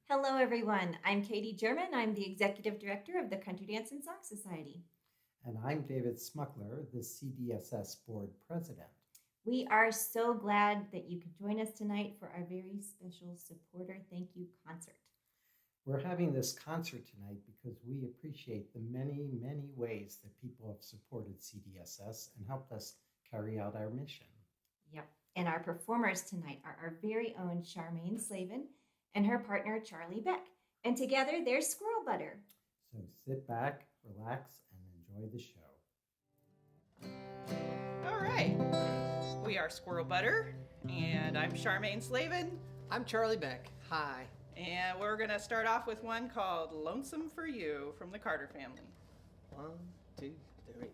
Hello, everyone. I'm Katie German. I'm the Executive Director of the Country Dance and Song Society. And I'm David Smuckler, the CDSS Board President. We are so glad that you could join us tonight for our very special supporter thank you concert. We're having this concert tonight because we appreciate the many, many ways that people have supported CDSS and helped us carry out our mission. Yep. And our performers tonight are our very own Charmaine Slavin and her partner Charlie Beck. And together they're Squirrel Butter. So sit back, relax, and enjoy the show. All right. We are Squirrel Butter, and I'm Charmaine Slavin. I'm Charlie Beck. Hi. And we're going to start off with one called Lonesome for You from the Carter family. 1, 2, 3.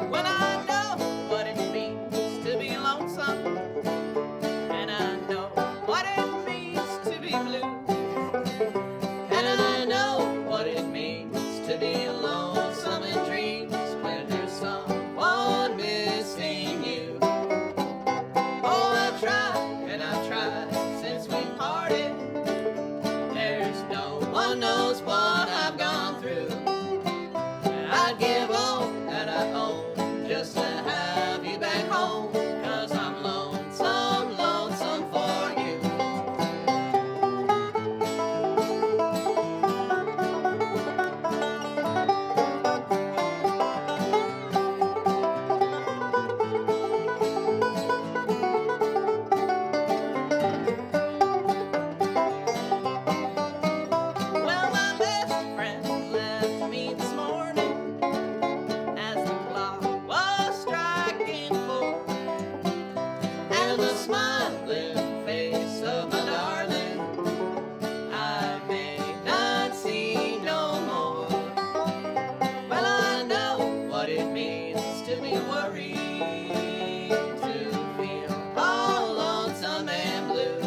Well, I know what it means to be lonesome, and I know what it means to be blue, and I know what it means to be lonesome in dreams when there's someone missing you. Oh, I've tried and I've tried since we parted. There's no one knows what I've gone through. I'd give all that I own just to have you back home, 'cause I'm lonesome, lonesome for you. Well, my best friend left me this morning as the clock was striking 4, and the smiling face of my darling I may not see no more. Well, I know what it means to be worried, to feel all lonesome and blue,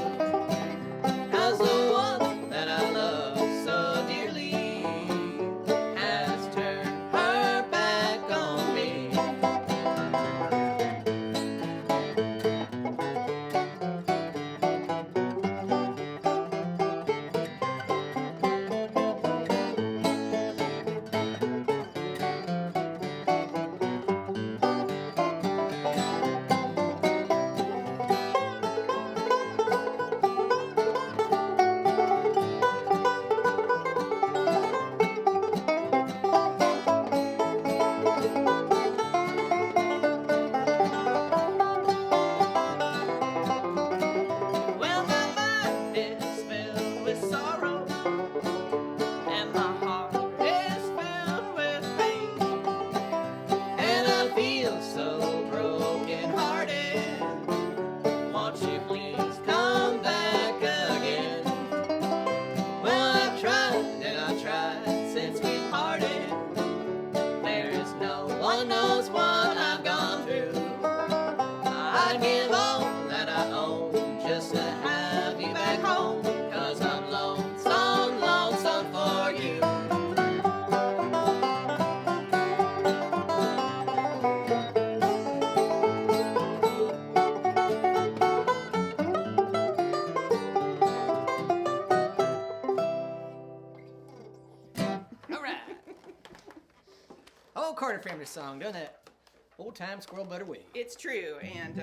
'cause the one that I love so dearly has turned her back on me. Well, my mind is filled with sorrow, and my heart is filled with pain, and I feel so broken hearted. Won't you please come back again? Well, I've tried and I've tried since we parted. There's no one knows what I've gone through. I'd give all that I own just to have you back home, 'cause I'm lonesome, lonesome for you. All right. Old Carter family song, doesn't it? Old time Squirrel Butter way. It's true, and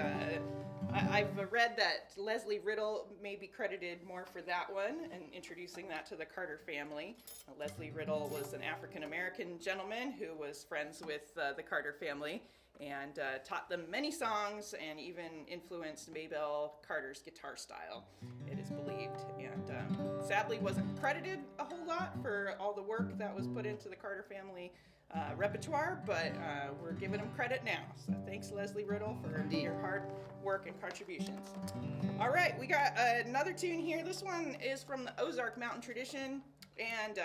I've read that Leslie Riddle may be credited more for that one and introducing that to the Carter family. Leslie Riddle was an African-American gentleman who was friends with the Carter family and taught them many songs and even influenced Maybelle Carter's guitar style, it is believed. And sadly wasn't credited a whole lot for all the work that was put into the Carter family repertoire, but we're giving him credit now. So thanks, Leslie Riddle, for your hard work and contributions. All right, we got another tune here. This one is from the Ozark Mountain tradition, and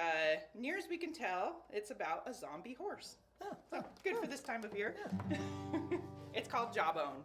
near as we can tell, it's about a zombie horse. So good for this time of year. It's called Jabone.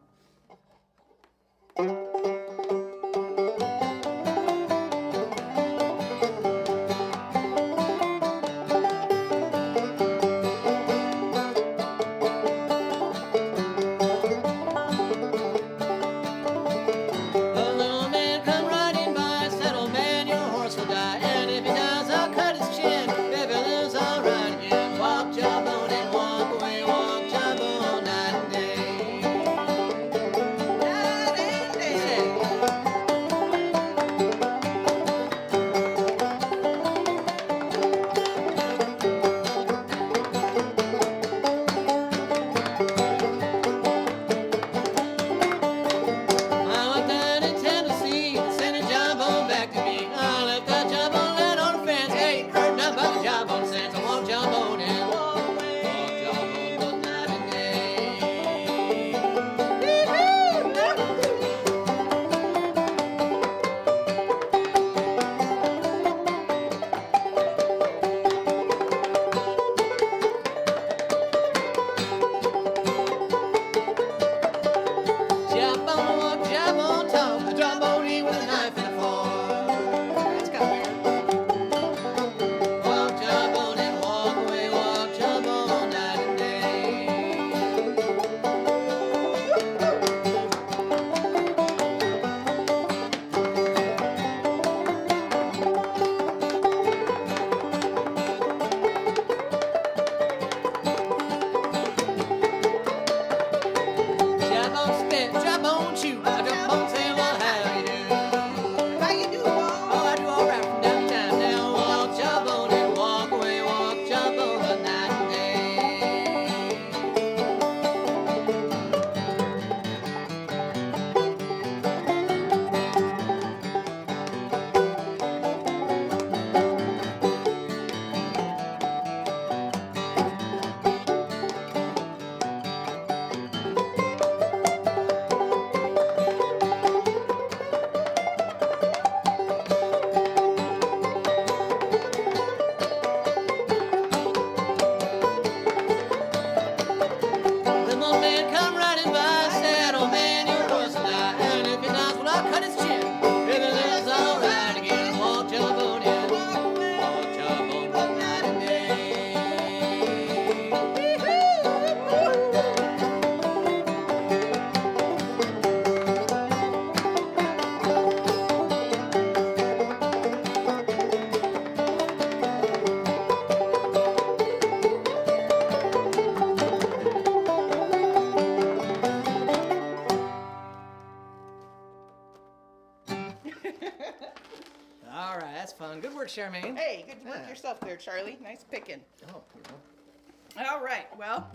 All right, that's fun. Good work, Charmaine. Hey, good work Yeah. yourself there, Charlie. Nice picking. Oh, you're welcome. All right, well,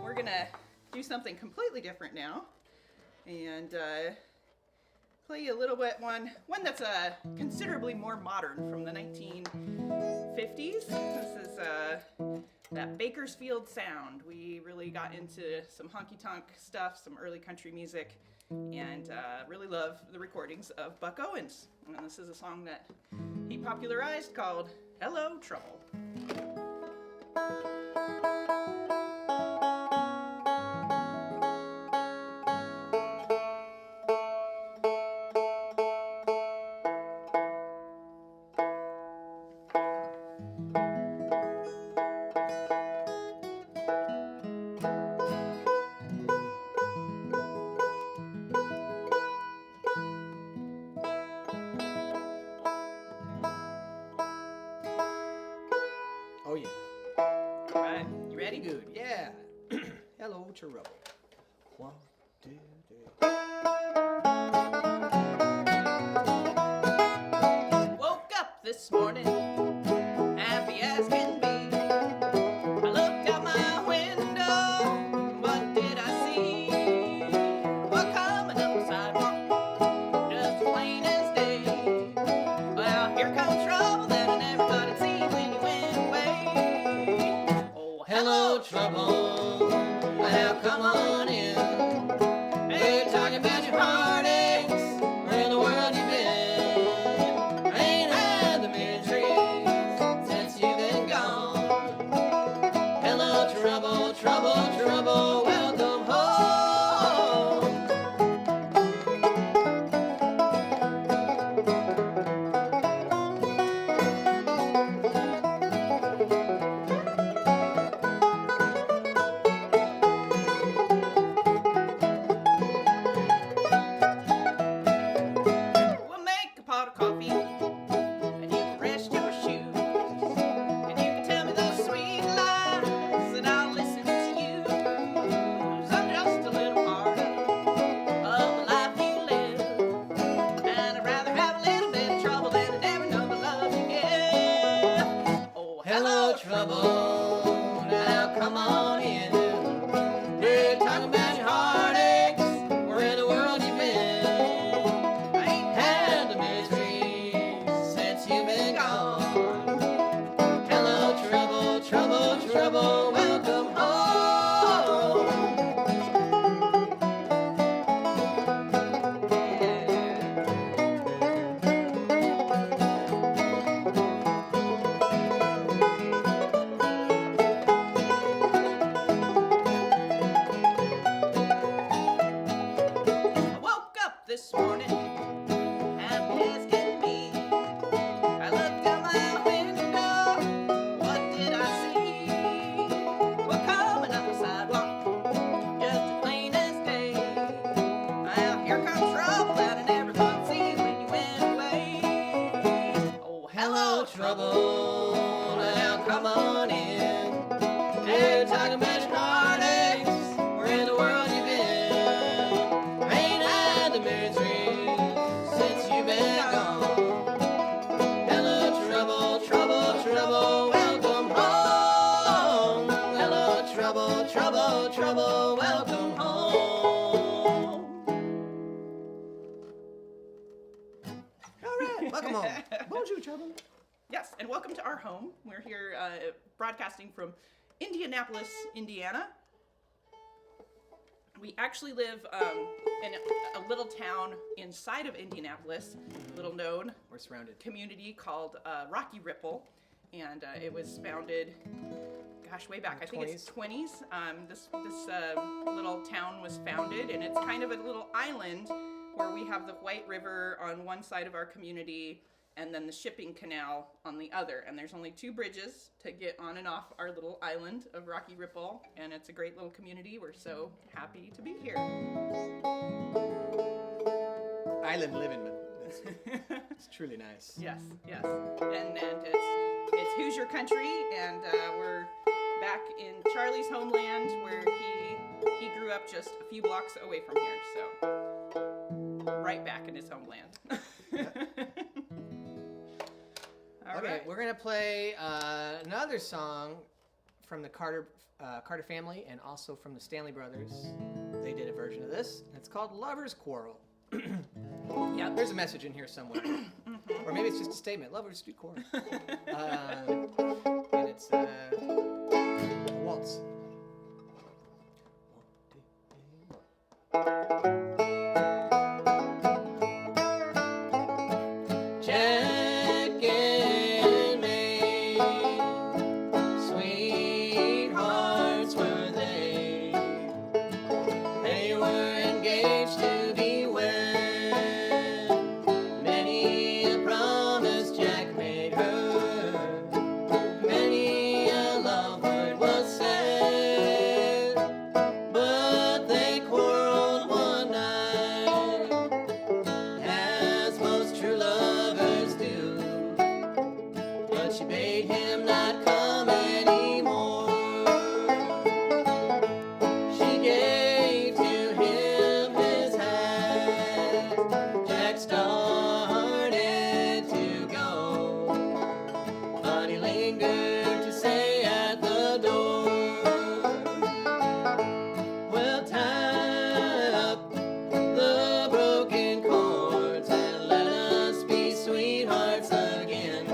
we're gonna do something completely different now, and play you a little bit one that's considerably more modern, from the 1950s. This is that Bakersfield sound. We really got into some honky-tonk stuff, some early country music, and really love the recordings of Buck Owens. And this is a song that he popularized called Hello, Trouble. Oh, yeah. All right, you ready? Good, yeah. Hello, trouble. 1, 2, 3. Woke up this morning, happy as can be. I looked out my window, what did I see? Well, coming up the sidewalk, just as plain as day. Well, here comes trouble that I never thought I'd see when you went away. Oh, hello, trouble, now come on in. Hey, talking about your heartaches, where in the world you been? I ain't had the misery since you've been gone. Hello, trouble, trouble, trouble, welcome home. We'll make a pot of coffee, and you can rest your shoes, and you can tell me those sweet lies, and I'll listen to you. 'Cause I'm just a little part of the life you live, and I'd rather have a little bit of trouble than to never know the love you give. Oh, hello, trouble, now come on in. We're talking about your heartaches, where in the world you been? I ain't had the misery since you've been gone. Hello, trouble, trouble, trouble, welcome home. I woke up this morning, happy as can be. I looked out my window, what did I see? Well, coming up the sidewalk, just as plain as day. Well, here comes trouble that I never thought I'd see when you went away. Oh, hello, trouble, now come on in. Hey, talking about your heartaches, where in the world you been? I ain't had the misery since you've been gone. Hello, trouble, trouble, trouble, welcome home. Hello, trouble, trouble, trouble, welcome home. All right, welcome home. Bonjour, trouble. Yes, and welcome to our home. We're here broadcasting from Indianapolis, Indiana. We actually live in a little town inside of Indianapolis, little known We're surrounded. community called Rocky Ripple, and it was founded, gosh, way back. I think it's 20s. This little town was founded, and it's kind of a little island where we have the White River on one side of our community, and then the shipping canal on the other. And there's only 2 bridges to get on and off our little island of Rocky Ripple, and it's a great little community. We're so happy to be here. Island living, man. It's truly nice. Yes, yes. And it's Hoosier country, and we're back in Charlie's homeland where he grew up just a few blocks away from here. So right back in his homeland. Okay, right. we're gonna play another song from the Carter family and also from the Stanley Brothers. They did a version of this, and it's called "Lovers Quarrel." Yep. There's a message in here somewhere, or maybe it's just a statement: "Lovers do quarrel," and it's a waltz. 1, 2, 3, 1. Jack and May, sweethearts were they. They were engaged to be wed. Many a promise Jack made her. Many a love word was said. But they quarreled one night, as most true lovers do. But she bade him not come anymore. She gave to him his hat. Jack started to go, but he lingered to say at the door, "Well, tie up the broken chords and let us be sweethearts again.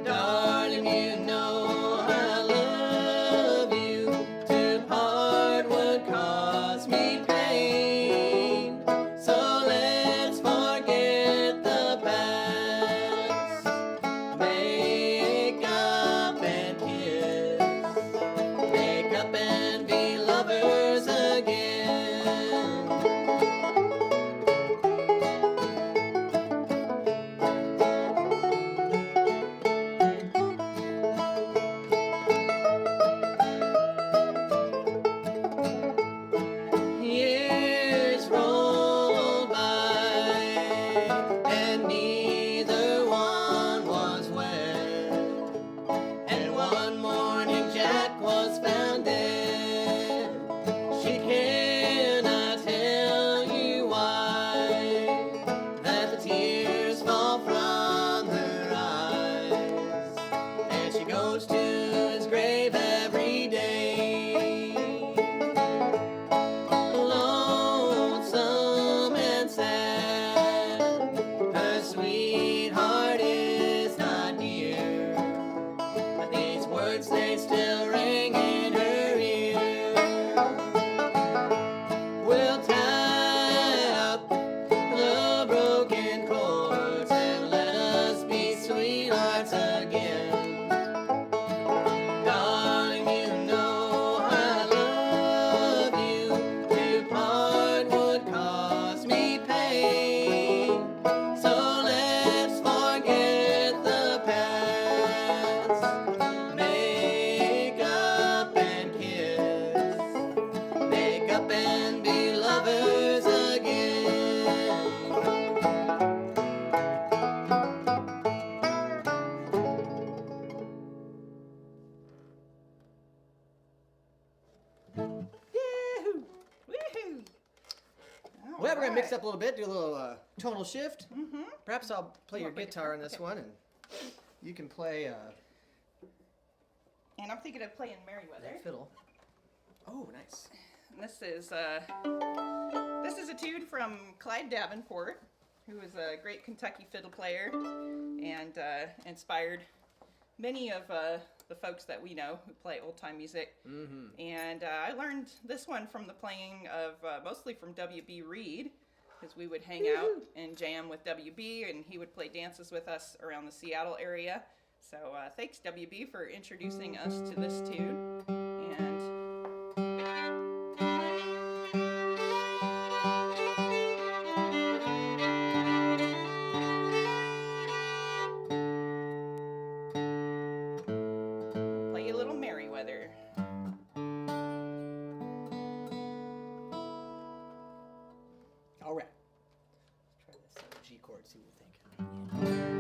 Darling, you know I love you. To part would cause me pain. So let's forget the past. Make up and kiss. Make up and be lovers again." Years rolled by, and neither one was wed. And one morning Jack was found dead. She cannot tell you why, that the tears fall from her eyes, and she goes to his grave every day. Lonesome and sad, her sweetheart is not near, but these words they still ring in her ear. We'll tie up the broken chords and let us be sweethearts again. Darling, you know I love you. To part would cause me pain. So let's forget the past. Make up and kiss. Make up and be lovers again. Yahoo! Woohoo! All Well, we're gonna mix right. up a little bit, do a little tonal shift. Mm-hmm. Perhaps I'll play your I'll play guitar on this okay. one, and you can play And I'm thinking of playing Merryweather. that fiddle. Oh, nice. And this is a tune from Clyde Davenport, who was a great Kentucky fiddle player and inspired many of the folks that we know who play old time music. Mm-hmm. And I learned this one from the playing of mostly from W.B. Reed, because we would hang out and jam with W.B. and he would play dances with us around the Seattle area. So thanks W.B. for introducing us to this tune. And play a little Merryweather. All right. Let's try this G chord, see what we think.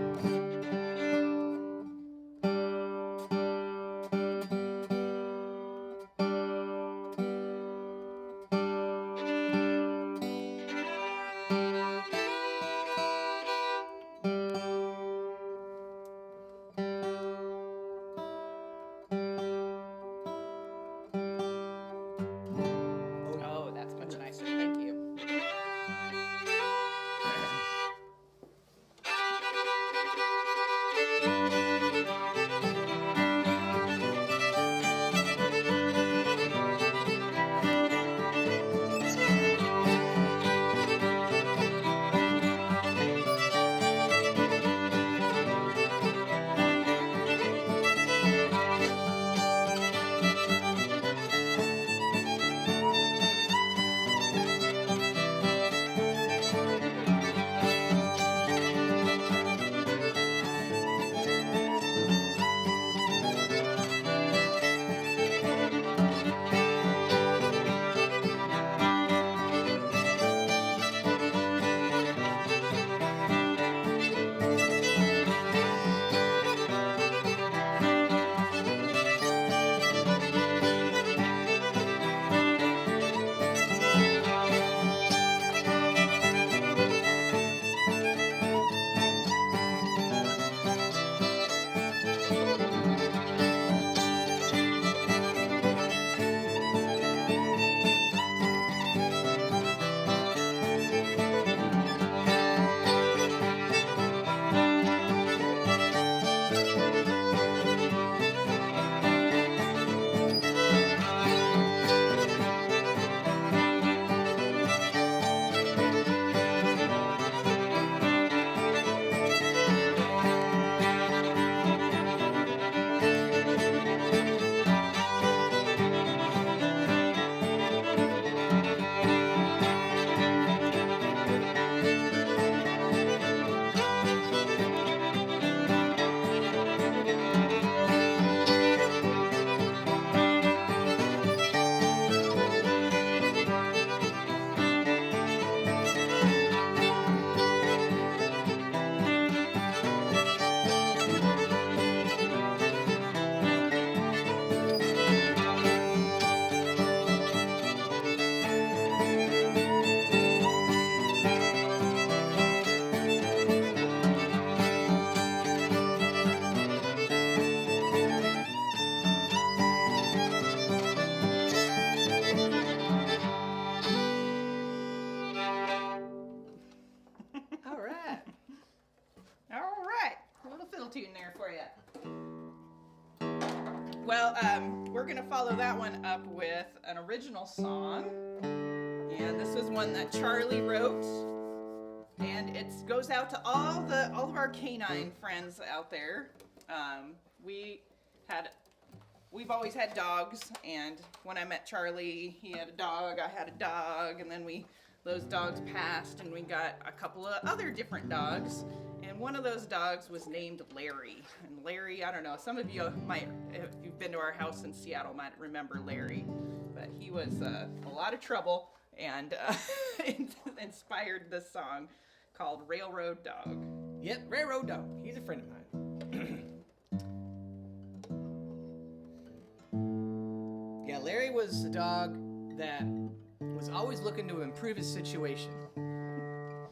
tune there for you. Well, we're going to follow that one up with an original song. And this was one that Charlie wrote. And it goes out to all of our canine friends out there. We've always had dogs, and when I met Charlie, he had a dog, I had a dog, and then those dogs passed, and we got a couple of other different dogs. And one of those dogs was named Larry. And Larry, I don't know, some of you might, if you've been to our house in Seattle, might remember Larry. But he was a lot of trouble and inspired this song called Railroad Dog. Yep, Railroad Dog. He's a friend of mine. Yeah, Larry was a dog that was always looking to improve his situation.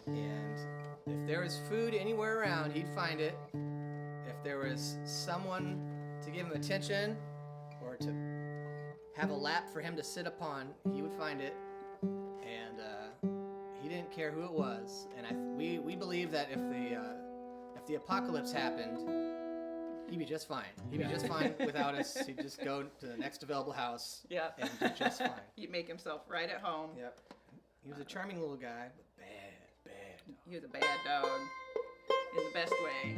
And if there was food anywhere around, he'd find it. If there was someone to give him attention or to have a lap for him to sit upon, he would find it. And he didn't care who it was. And we believe that if the apocalypse happened, he'd be just fine. He'd be just fine without us. He'd just go to the next available house. Yeah. And do just fine. He'd make himself right at home. Yep. He was a charming little guy, but bad dog. He was a bad dog in the best way.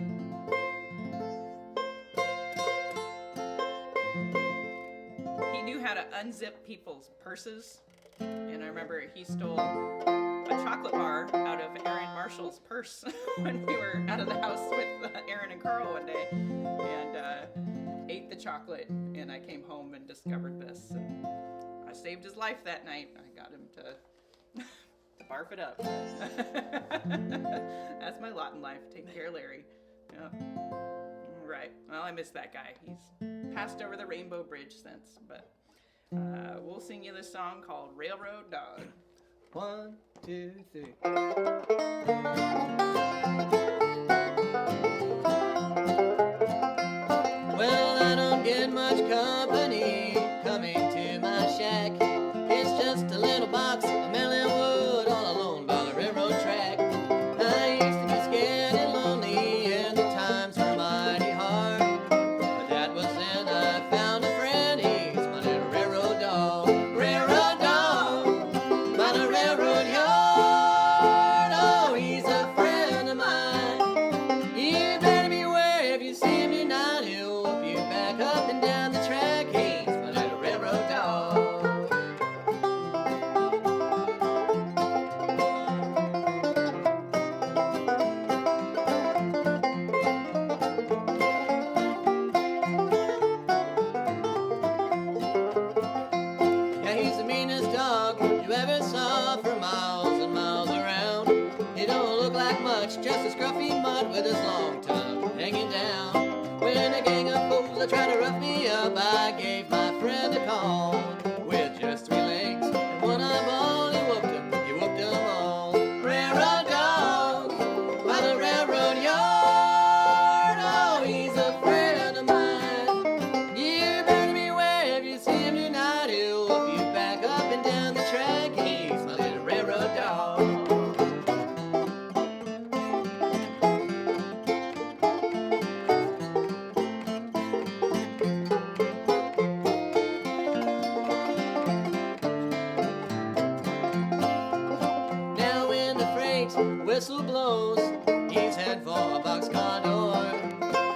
He knew how to unzip people's purses. And I remember he stole a chocolate bar out of Aaron Marshall's purse when we were out of the house with Aaron and Carl one day, and ate the chocolate. And I came home and discovered this, and I saved his life that night. I got him to barf it up. That's my lot in life, taking care of Larry. Yep. Right. Well, I miss that guy. He's passed over the Rainbow Bridge since, but we'll sing you this song called Railroad Dog. 1, 2, 3. Well, I don't get much company coming to my shack. It's just a little box of melon wood all alone by the railroad track. I used to be scared and lonely, and the times were mighty hard. But that was then I found a friend. He's my little railroad dog. Railroad dog by the railroad yard. Oh, he's a friend of mine. You better beware if you see him tonight. He'll whoop you back up and down the track. He's my little railroad dog. Yeah, he's the meanest dog you ever saw for miles and miles around. He don't look like much, just a scruffy mutt with his long tongue hanging down. When a gang of fools tried to rough me up, I gave my friend a call. With just 3 legs and one eyeball, he whooped them all. Railroad dog by the railroad yard. Oh, he's a friend of mine. You better beware if you see him tonight. He'll whoop you back up and down the track. He's my little railroad dog. Now when the freight whistle blows, he's head for a boxcar door.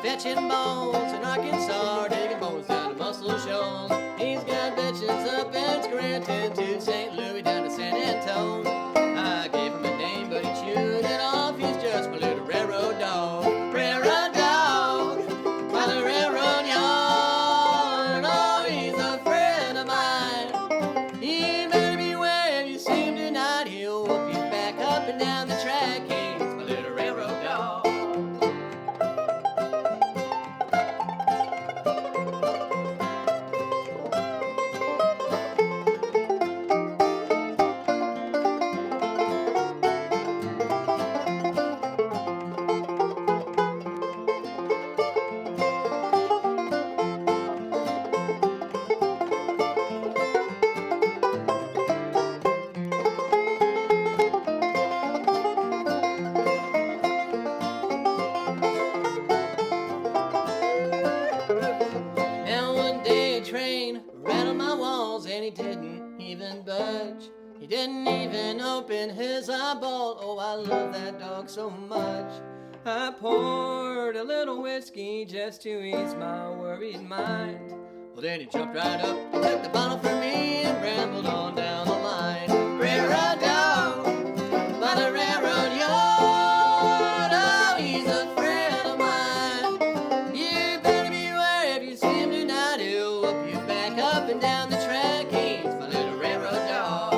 Fetching balls in Arkansas, digging bones down to Muscle Shoals. He's got bitches up in Scranton to St. Louis down to San Antone. I gave him a name, but he chewed it off. He's just my little railroad dog. Railroad dog by the railroad yard. Oh, he's a friend of mine. You better beware if you see him tonight. He'll whoop you back up and down the track. He's my little railroad dog. didn't even open his eyeball. Oh, I love that dog so much. I poured a little whiskey just to ease my worried mind. Well, then he jumped right up and took the bottle from me and rambled on down the line. Railroad dog by the railroad yard. Oh, he's a friend of mine. You better beware if you see him tonight. He'll whoop you back up and down the track. He's my little railroad dog.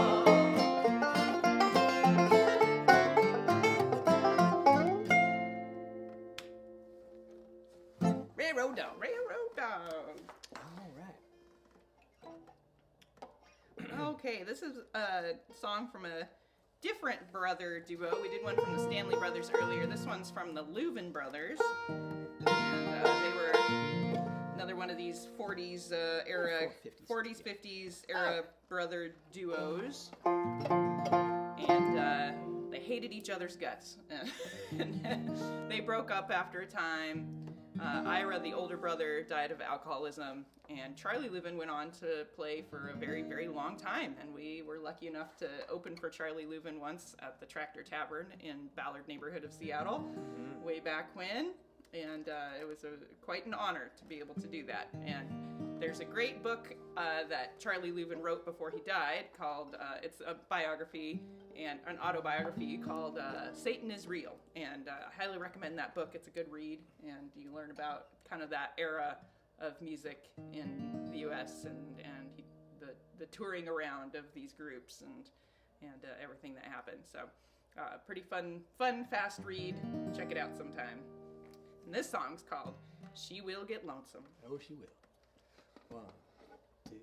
Railroad dog, railroad dog. All right. Okay, this is a song from a different brother duo. We did one from the Stanley Brothers earlier. This one's from the Louvin Brothers. And they were another one of these 40s era, 40s, 50s era brother duos. And they hated each other's guts. And they broke up after a time. Ira, the older brother, died of alcoholism, and Charlie Louvin went on to play for a very, very long time. And we were lucky enough to open for Charlie Louvin once at the Tractor Tavern in Ballard neighborhood of Seattle, way back when. And it was quite an honor to be able to do that. And there's a great book that Charlie Louvin wrote before he died called, it's a biography and an autobiography called Satan is Real. And I highly recommend that book. It's a good read, and you learn about kind of that era of music in the U.S. and the touring around of these groups and everything that happened. So pretty fun, fast read. Check it out sometime. And this song's called She Will Get Lonesome. Oh, she will. 1, 2.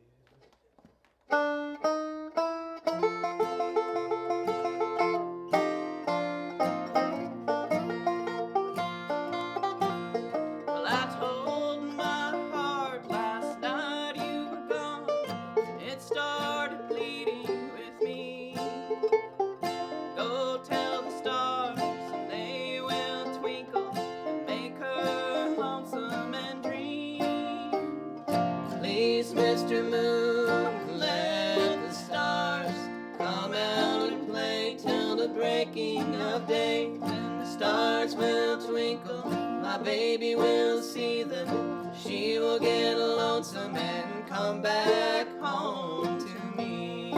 Well, I told my heart last night you were gone. It started bleeding with me. Go tell the stars and they will twinkle and make her lonesome and dream. Please, Mr. Moon, let the stars come out and play till the breaking of day. Then the stars will twinkle, my baby will see them. She will get lonesome and come back home to me.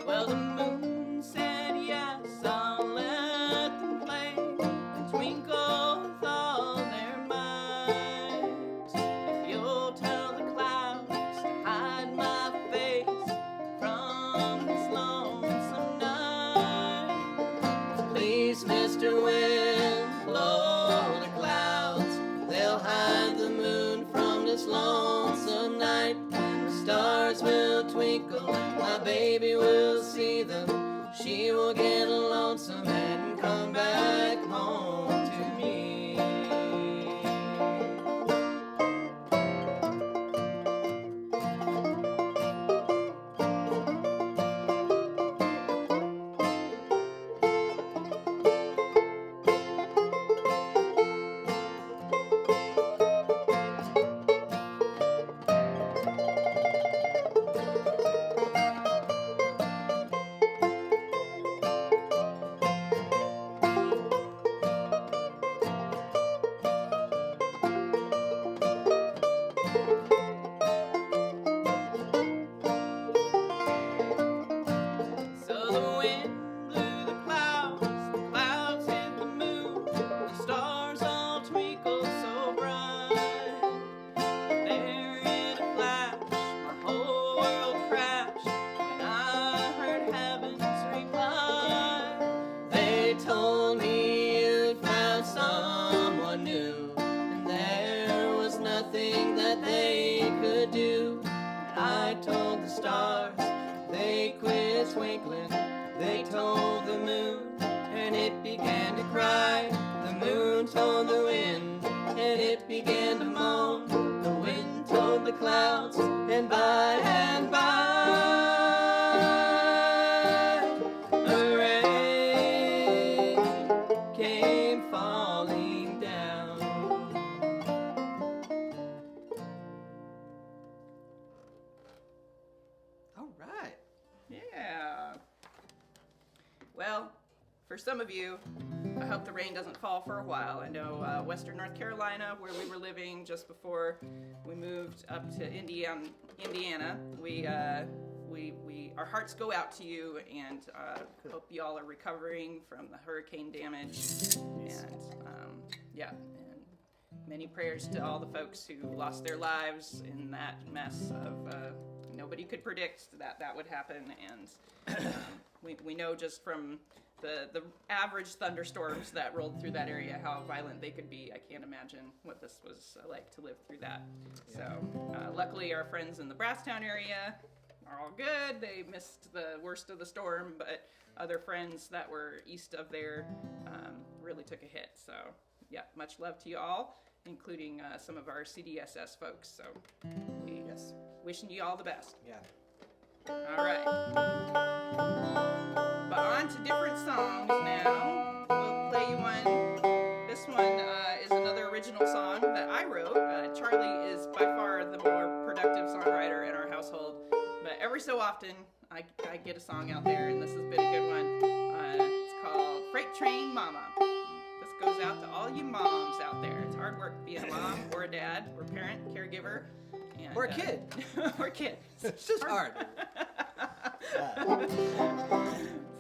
Well, the moon said yes, I'll let them play and twinkle with all their might. If you'll tell the clouds to hide my face from this lonesome night. Please, Mr. Wind, blow the clouds. They'll hide the moon from this lonesome night. And the stars will twinkle, my baby will see them. She will get lonesome and come back home to me. So the wind blew the clouds hit the moon, the stars all twinkled so bright. There in a flash, my whole world crashed when I heard heaven's reply. They told me you'd found someone new, and there was nothing that they could do. And I told the stars, they quit twinkling. They told the moon, and it began to cry. The moon told the wind, and it began to moan. The wind told the clouds, and by a rain came falling for some of you, I hope the rain doesn't fall for a while. I know Western North Carolina, where we were living just before we moved up to Indiana, our hearts go out to you, and hope you all are recovering from the hurricane damage. And many prayers to all the folks who lost their lives in that mess of nobody could predict that would happen. And we know just from the average thunderstorms that rolled through that area how violent they could be. I can't imagine what this was like to live through that. So luckily our friends in the Brasstown area are all good. They missed the worst of the storm, but other friends that were east of there really took a hit. So yeah, much love to you all, including some of our CDSS folks. So we wishing you all the best. Yeah. All right. But on to different songs now. We'll play you one. This one is another original song that I wrote. Charlie is by far the more productive songwriter in our household. But every so often, I get a song out there, and this has been a good one. It's called Freight Train Mama. This goes out to all you moms out there. It's hard work being a mom or a dad or parent, caregiver. And, Or a kid. or kid. It's just hard.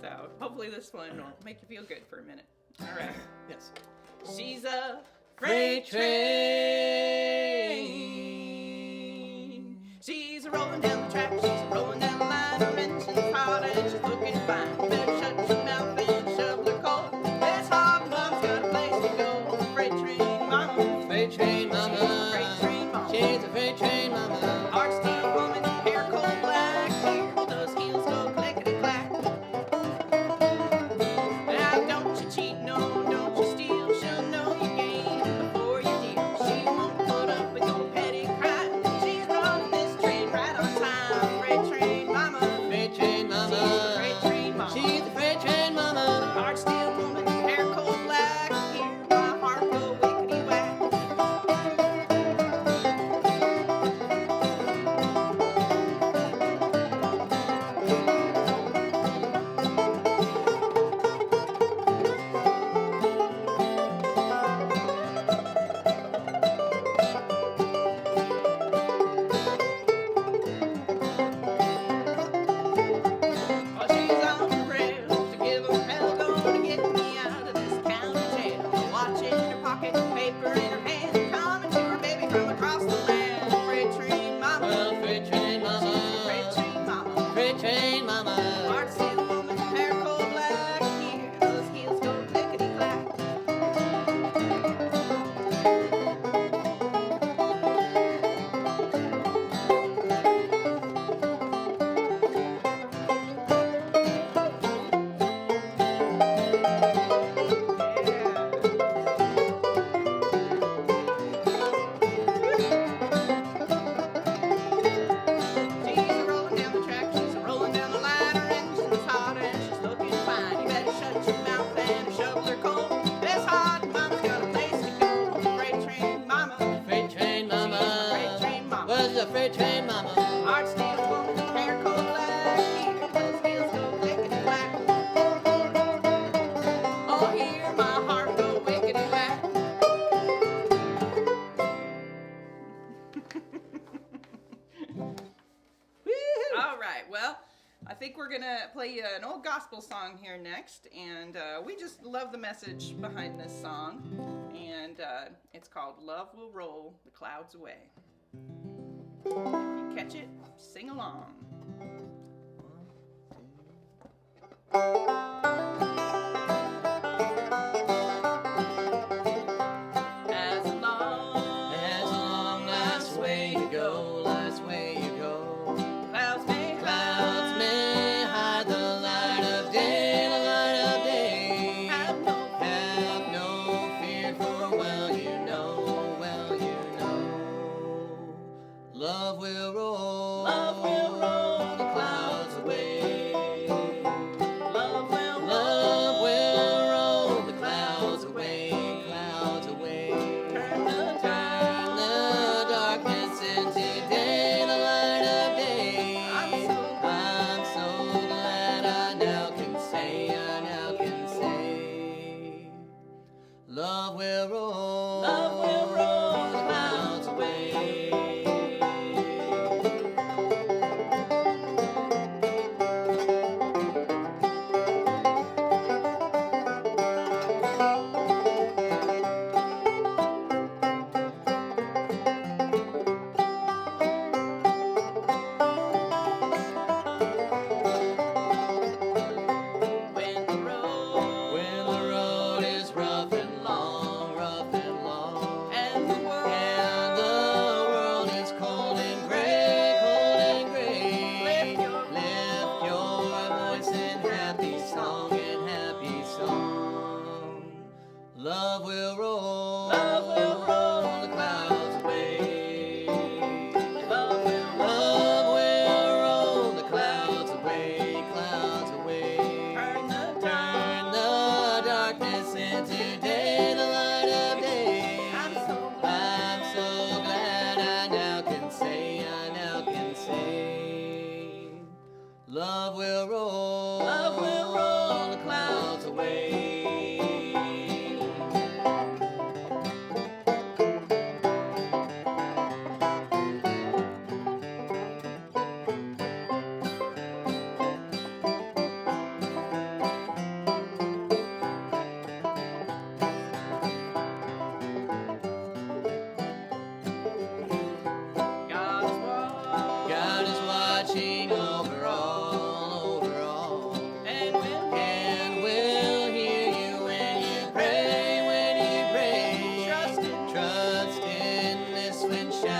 So hopefully this one will make you feel good for a minute. All right. Yes. She's a Freight freight train. She's a rolling down the track. She's a rolling down the line. Her engine's hot and she's looking fine. You better shut your mouth and shovel her coal. This hot mom's got a place to go. Freight train mama. Freight train She's a mama. freight train mama. She's a freight train mama. Hard steel woman, hair coal black. Here those heels go clickety clack. Now don't you cheat, no, don't you steal. She'll know you gain before you deal. She won't put up with your petty crime. She's running this train right on time. Freight train mama. Freight train mama. She's a freight train mama. She's a freight train mama. Hard steel woman, hair coal black. Hear my heart go wickety whack. Well, she's on the rails to give 'em hell, gonna get me out of this county jail. A watch in her pocket, paper in her hand, coming to her baby from across the land. Freight train mama, Well, freight train freight mama. train mama. Freight train mama. Hard steel woman, hair coal black. Here those heels go clickety clack. She's a rolling down the track, she's a rolling down the line. Her engine's hot and she's looking fine. You better shut your mouth and shovel her coal. This hot mama's got a place to go. Freight train mama, Freight train she's a freight mama. train mama. Was a freight train mama. Hard steel woman, hair coal black. Here those heels go clickety clack. Oh, hear my heart go wickety whack. All right, well, I think we're gonna play you an old gospel song here next, and we just love the message behind this song, and it's called "Love Will Roll the Clouds Away." If you catch it, sing along. As long last way you go, last way you go. clouds may Clouds may hide the light of day, the light of day. have no Have no fear, for well you know, love will roll the clouds away. love will Love will roll the clouds away, clouds away. turn the Turn the darkness into day, the light of day. I'm so I'm so glad I now can say,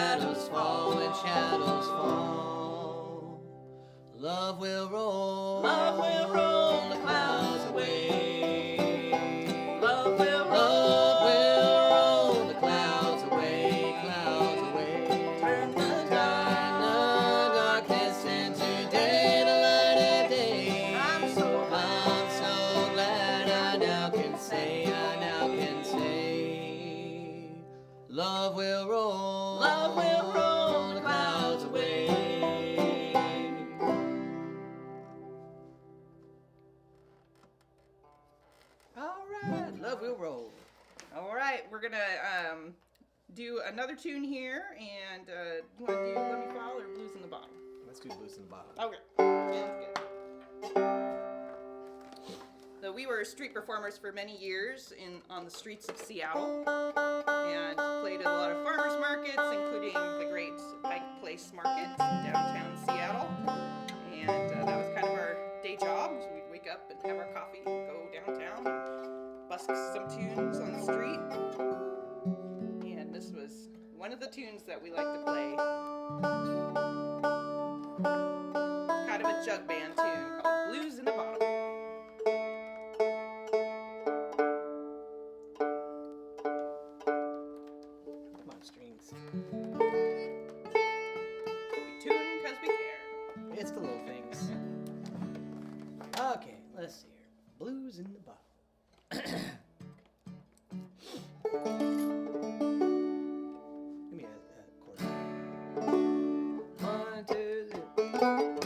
shadows fall, when shadows fall, love will roll the clouds away. Love will roll the clouds away, clouds away. turn the Turn the darkness into day, the light of day. I'm so glad I now can say, love will roll the clouds away. All right, love will roll. All right, we're gonna do another tune here, and you want to do Let Me Fall or Blues in the Bottom? Let's do blues in the bottom. Okay, sounds good. So we were street performers for many years on the streets of Seattle, and played at a lot of farmers markets, including the great Pike Place Market downtown Seattle. And that was kind of our day job. So we'd wake up and have our coffee and go downtown and busk some tunes on the street. And this was one of the tunes that we like to play. Kind of a jug band tune called Blues in the Bottom. Come on, strings. We tune because we care. It's the little things. Okay, let's see here. Blues in the bottom. Give me a chord. 1, 2, 1.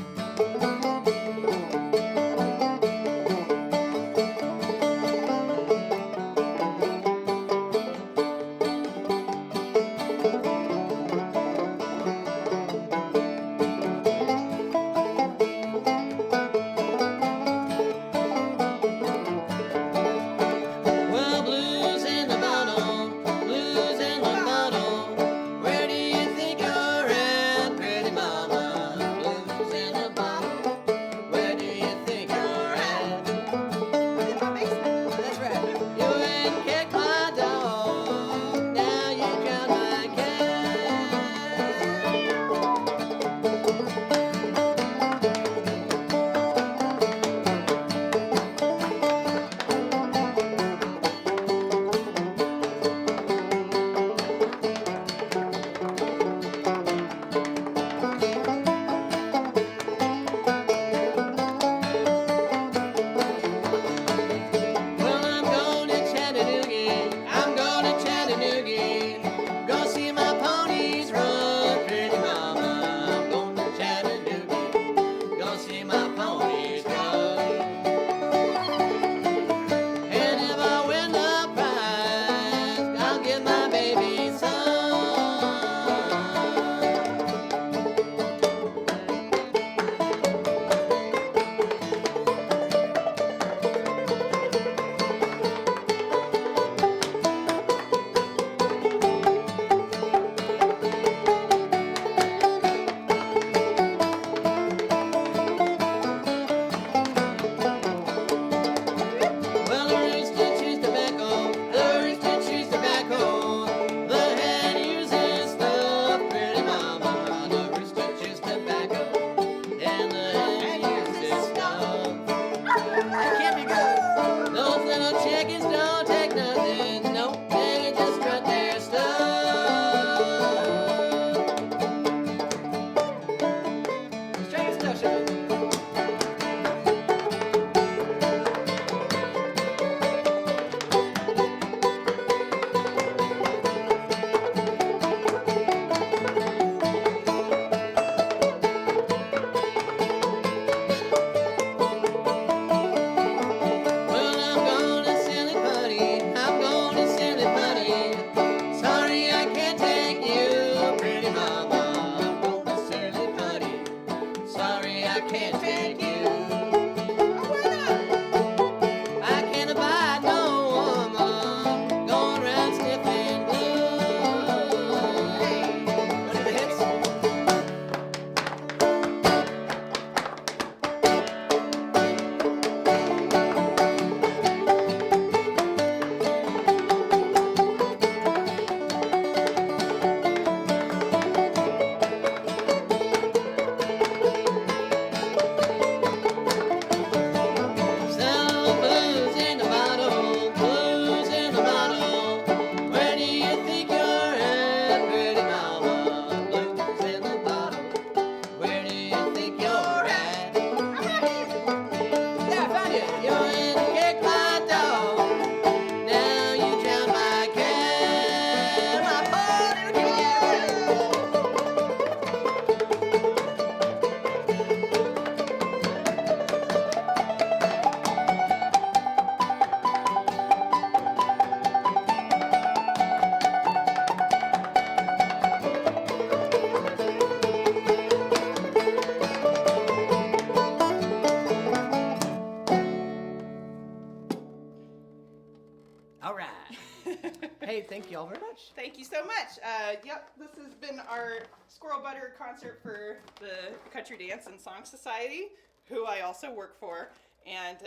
all very much. Thank you so much. Yep, this has been our Squirrel Butter concert for the Country Dance and Song Society, who I also work for. And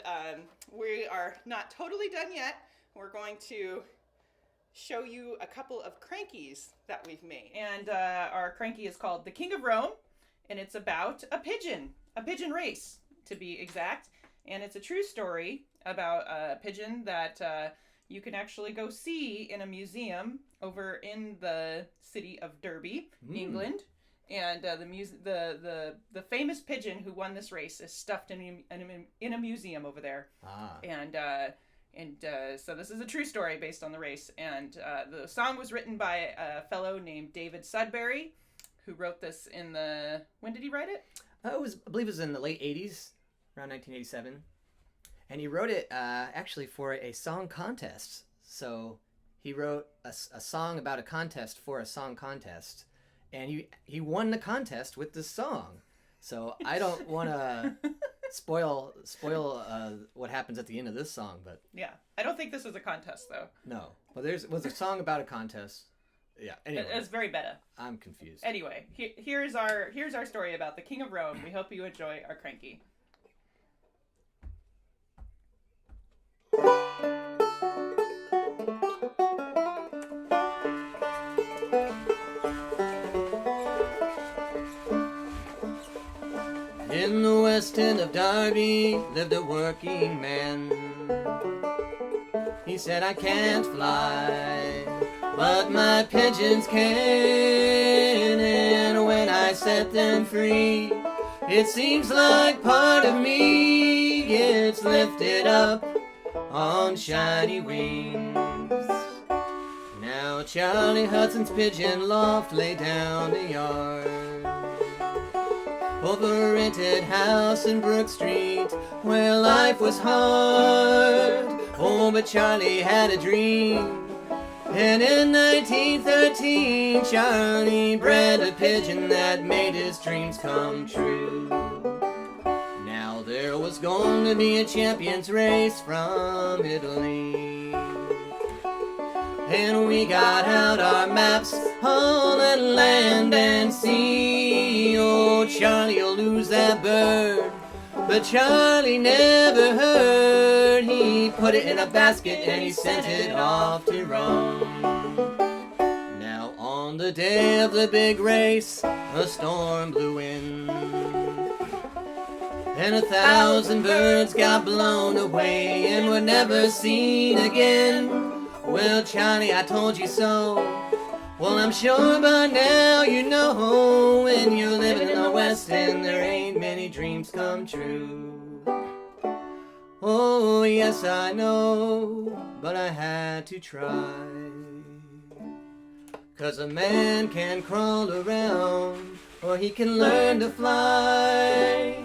we are not totally done yet. We're going to show you a couple of crankies that we've made. And our crankie is called The King of Rome, and it's about a pigeon race, to be exact. And it's a true story about a pigeon that you can actually go see in a museum over in the city of Derby, England. And the famous pigeon who won this race is stuffed in a museum over there. And so this is a true story based on the race. And the song was written by a fellow named David Sudbury, who wrote this in the... When did he write it? I believe it was in the late 80s, around 1987. And he wrote it actually for a song contest. So he wrote a song about a contest for a song contest. And he won the contest with this song. So I don't want to spoil what happens at the end of this song, but Yeah, I don't think this was a contest though. no. But was a song about a contest. Yeah. Anyway, It's very meta. I'm confused. Anyway, here's our story about the King of Rome. We hope you enjoy our cranky. In the west end of Derby lived a working man. He said, I can't fly, but my pigeons can. And when I set them free, it seems like part of me gets lifted up on shiny wings. Now Charlie Hudson's pigeon loft lay down the yard of a rented house in Brook Street, where life was hard. Oh, but Charlie had a dream, and in 1913 Charlie bred a pigeon that made his dreams come true. Now there was going to be a champions race from Italy, and we got out our maps on the land and sea. Oh, Charlie, you'll lose that bird. But Charlie never heard. He put it in a basket and he sent it off to Rome. Now on the day of the big race, a storm blew in, and 1,000 birds got blown away and were never seen again. Well, Charlie, I told you so. Well, I'm sure by now you know, when you're living in the West End, there ain't many dreams come true. Oh, yes, I know, but I had to try. 'Cause a man can crawl around, or he can learn to fly.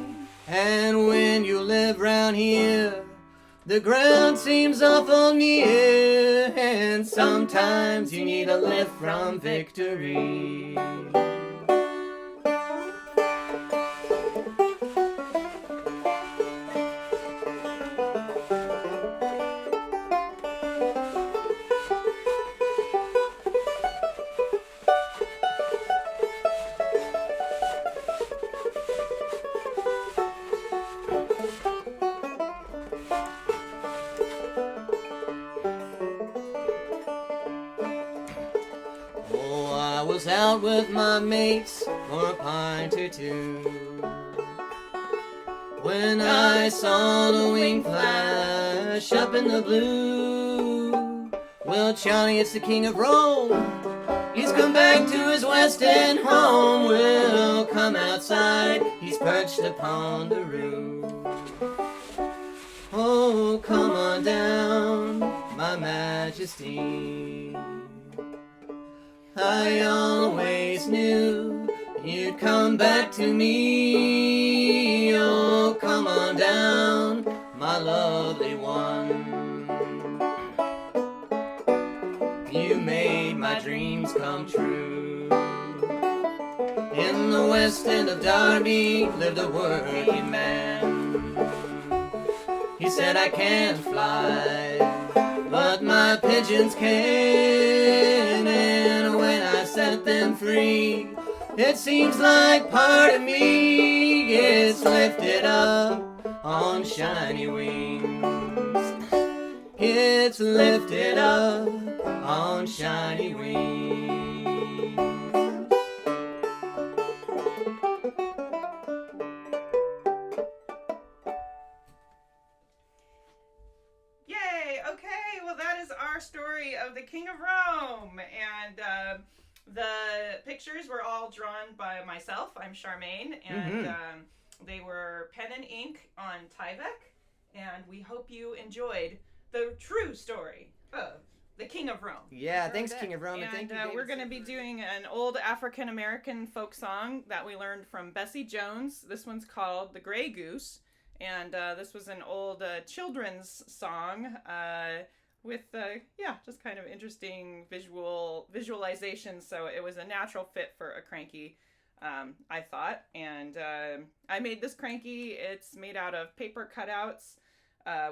And when you live round here, the ground seems awful near, and sometimes you need a lift from victory. Out with my mates for a pint or two, when I saw the wing flash up in the blue. Well, Charlie, it's the King of Rome. He's come back to his West End home. Well, come outside, he's perched upon the roof. Oh, come on down, my majesty. I always knew you'd come back to me. Oh, come on down, my lovely one. You made my dreams come true. In the West End of Derby lived a working man. He said, I can't fly, but But my pigeons came, and when I set them free, it seems like part of me gets lifted up on shiny wings. It's lifted up on shiny wings. Yay! Okay, well, that is our story of the King of Rome. And the pictures were all drawn by myself. I'm Charmaine. And they were pen and ink on Tyvek. And we hope you enjoyed the true story of the King of Rome. Yeah, thanks, King of Rome. And thank you, And we're David. going to be doing an old African-American folk song that we learned from Bessie Jones. This one's called The Gray Goose. And this was an old children's song with, just kind of interesting visualizations. So it was a natural fit for a cranky, I thought. And I made this cranky. It's made out of paper cutouts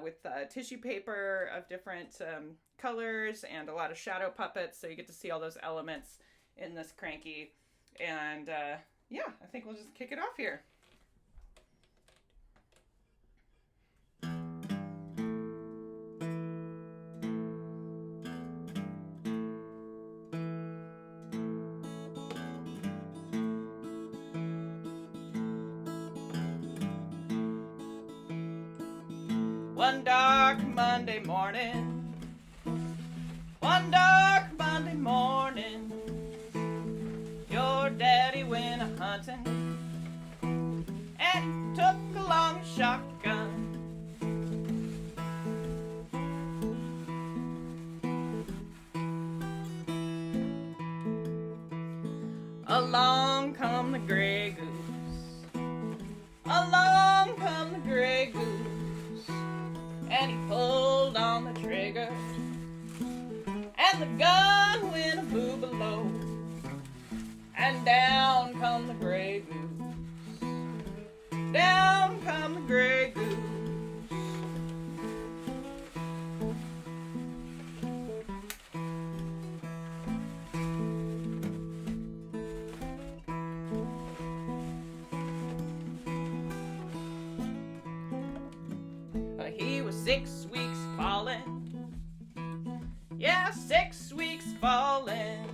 with tissue paper of different colors and a lot of shadow puppets. So you get to see all those elements in this cranky. And I think we'll just kick it off here. One dark Monday morning, your daddy went a-hunting, and he took along a shotgun. Along come the gray goose, along come the gray goose, and he pulled on the trigger, and the gun went a boo-below, and down come the gray goose, down come the gray goose. He was 6 weeks falling, yeah, 6 weeks falling.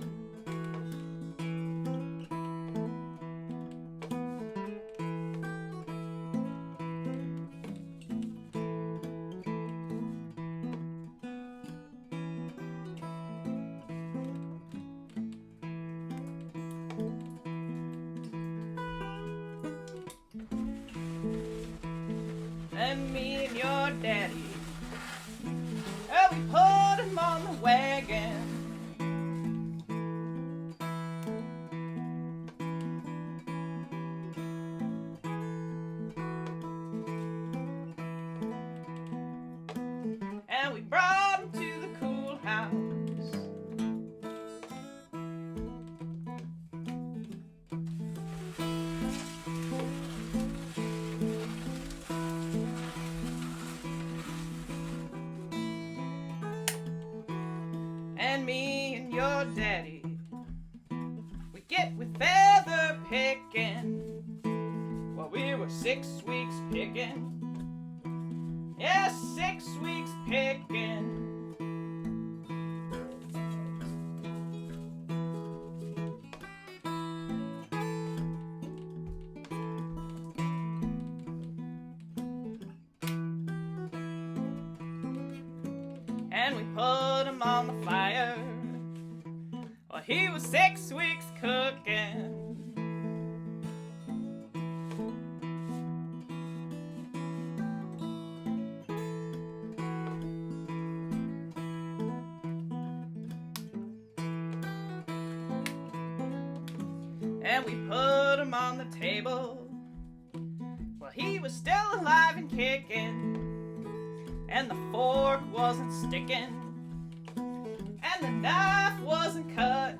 And me and your daddy, oh, we put him on the wagon. And we brought him to the cool house. And me and your daddy, we get with feather picking while we were 6 weeks picking. Yeah, 6 weeks picking. And we put him on the fire while he was 6 weeks cooking. And we put him on the table while he was still alive and kicking. And the fork wasn't sticking, and the knife wasn't cutting.